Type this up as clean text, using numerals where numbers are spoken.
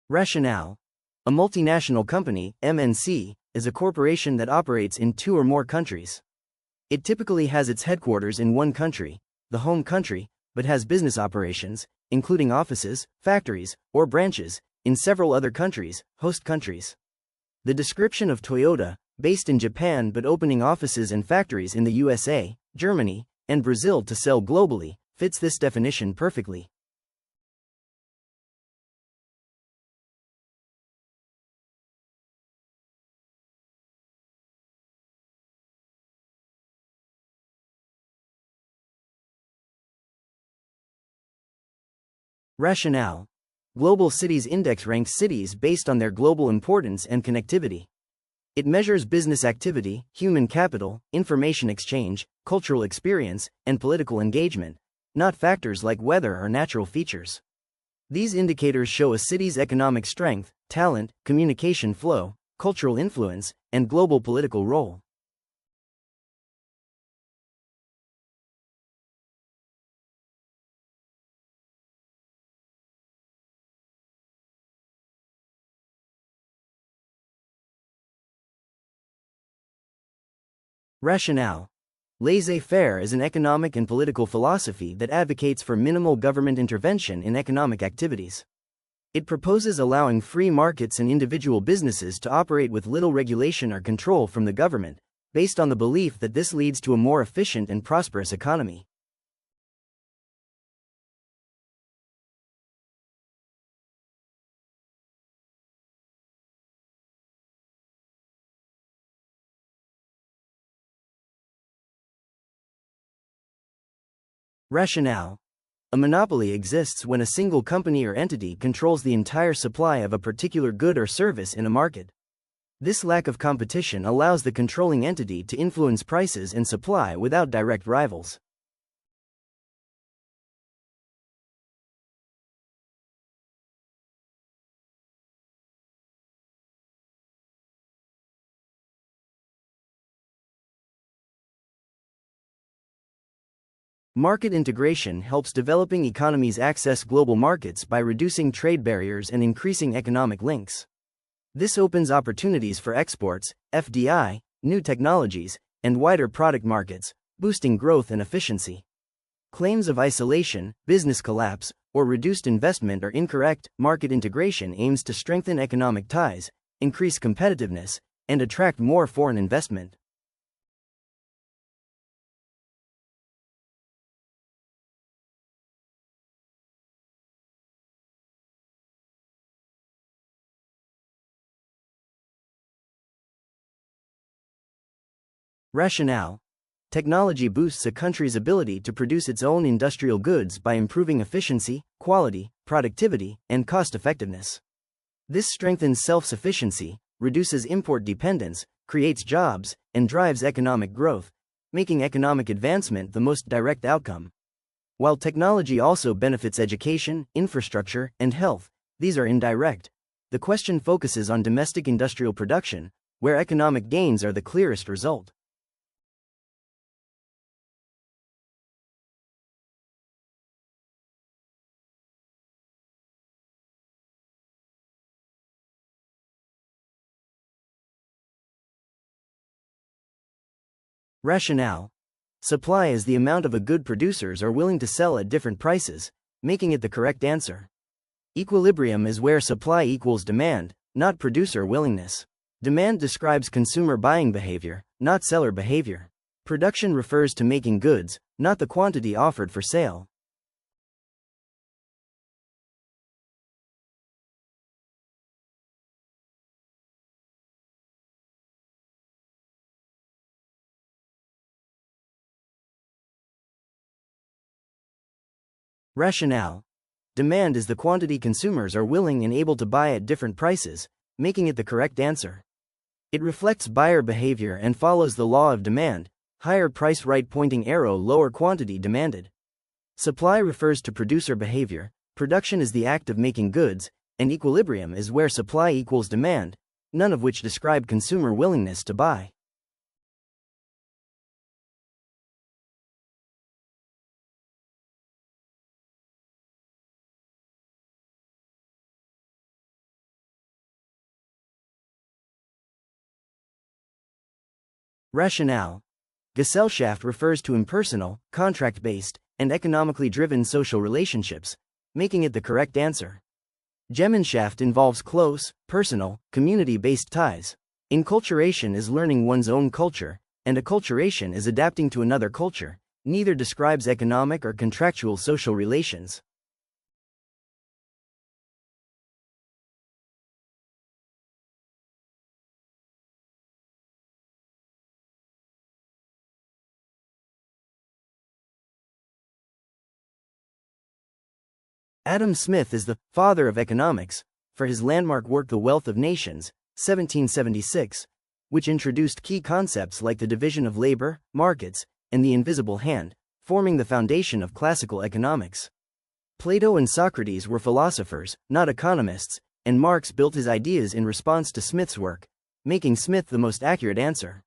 Rationale. A multinational company, MNC, is a corporation that operates in two or more countries. It typically has its headquarters in one country, the home country, but has business operations, including offices, factories, or branches, in several other countries, host countries. The description of Toyota, based in Japan but opening offices and factories in the USA, Germany, and Brazil to sell globally, fits this definition perfectly. Rationale. Global Cities Index ranks cities based on their global importance and connectivity. It measures business activity, human capital, information exchange, cultural experience, and political engagement, not factors like weather or natural features. These indicators show a city's economic strength, talent, communication flow, cultural influence, and global political role. Rationale. Laissez-faire is an economic and political philosophy that advocates for minimal government intervention in economic activities. It proposes allowing free markets and individual businesses to operate with little regulation or control from the government, based on the belief that this leads to a more efficient and prosperous economy. Rationale. A monopoly exists when a single company or entity controls the entire supply of a particular good or service in a market. This lack of competition allows the controlling entity to influence prices and supply without direct rivals. Market integration helps developing economies access global markets by reducing trade barriers and increasing economic links. This opens opportunities for exports, FDI, new technologies, and wider product markets, boosting growth and efficiency. Claims of isolation, business collapse, or reduced investment are incorrect. Market integration aims to strengthen economic ties, increase competitiveness, and attract more foreign investment. Rationale. Technology boosts a country's ability to produce its own industrial goods by improving efficiency, quality, productivity, and cost-effectiveness. This strengthens self-sufficiency, reduces import dependence, creates jobs, and drives economic growth, making economic advancement the most direct outcome. While technology also benefits education, infrastructure, and health, these are indirect. The question focuses on domestic industrial production, where economic gains are the clearest result. Rationale. Supply is the amount of a good producers are willing to sell at different prices, making it the correct answer. Equilibrium is where supply equals demand, not producer willingness. Demand describes consumer buying behavior, not seller behavior. Production refers to making goods, not the quantity offered for sale. Rationale. Demand is the quantity consumers are willing and able to buy at different prices, making it the correct answer. It reflects buyer behavior and follows the law of demand, higher price right pointing arrow lower quantity demanded. Supply refers to producer behavior, production is the act of making goods, and equilibrium is where supply equals demand, none of which describe consumer willingness to buy. Rationale. Gesellschaft refers to impersonal, contract-based, and economically driven social relationships, making it the correct answer. Gemeinschaft involves close, personal, community-based ties. Enculturation is learning one's own culture, and acculturation is adapting to another culture. Neither describes economic or contractual social relations. Adam Smith is the father of economics for his landmark work The Wealth of Nations, 1776, which introduced key concepts like the division of labor, markets, and the invisible hand, forming the foundation of classical economics. Plato and Socrates were philosophers, not economists, and Marx built his ideas in response to Smith's work, making Smith the most accurate answer.